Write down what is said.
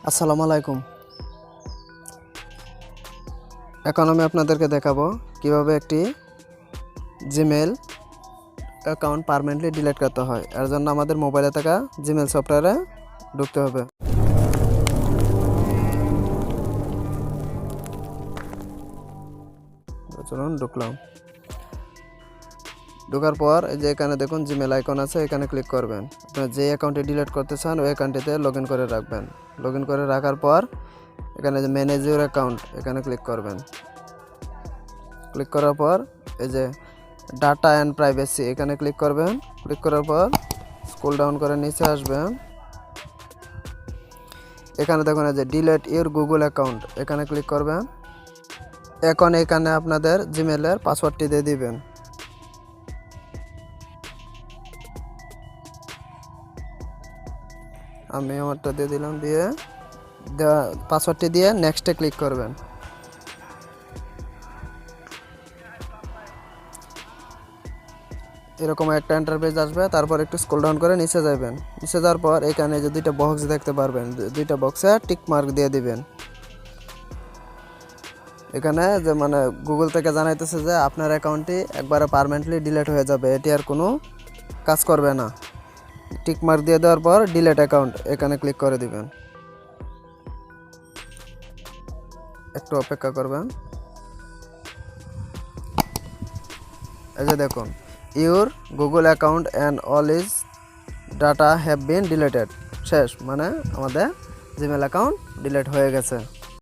আসসালামু আলাইকুম। এখন আমি আপনাদেরকে দেখাবো কিভাবে একটি জিমেল অ্যাকাউন্ট পার্মানেন্টলি ডিলিট করতে হয়। এর জন্য আমাদের মোবাইলে থাকা জিমেল সফটওয়্যারে ঢুকতে হবে। চলুন ঢুকলাম। ঢোকার পর এই যে এখানে দেখুন জিমেল আইকন আছে, এখানে ক্লিক করবেন। আপনারা যে অ্যাকাউন্টে ডিলিট করতে চান ওই অ্যাকাউন্টটিতে লগ ইন করে রাখবেন। লগ ইন করে রাখার পর এখানে যে ম্যানেজ ইউর অ্যাকাউন্ট এখানে ক্লিক করবেন। ক্লিক করার পর এই যে ডাটা অ্যান্ড প্রাইভেসি এখানে ক্লিক করবেন। ক্লিক করার পর স্ক্রল ডাউন করে নিচে আসবেন। এখানে দেখুন এই যে ডিলিট ইউর গুগল অ্যাকাউন্ট এখানে ক্লিক করবেন। এখন এখানে আপনাদের জিমেলের পাসওয়ার্ডটি দিয়ে দিবেন। আমি আমারটা দিয়ে দিলাম, দিয়ে পাসওয়ার্ডটি দিয়ে নেক্সটে ক্লিক করবেন। এরকম একটা ইন্টারফেস আসবে, তারপর একটু স্ক্রল ডাউন করে নিচে যাবেন। নিচে যাওয়ার পর এখানে যে দুইটা বক্স দেখতে পারবেন, দুইটা বক্সে টিক মার্ক দিয়ে দিবেন। এখানে যে মানে গুগল থেকে জানাইতেছে যে আপনার অ্যাকাউন্টটি একবারে পার্মানেন্টলি ডিলিট হয়ে যাবে, এটি আর কোনো কাজ করবে না। টিক মার্ক দিয়ে দেওয়ার পর ডিলিট অ্যাকাউন্ট এখানে ক্লিক করে দিবেন। একটু অপেক্ষা করবেন। এই যে দেখুন your Google account and all is data have been deleted. শেষ, মানে আমাদের জিমেল অ্যাকাউন্ট ডিলিট হয়ে গেছে।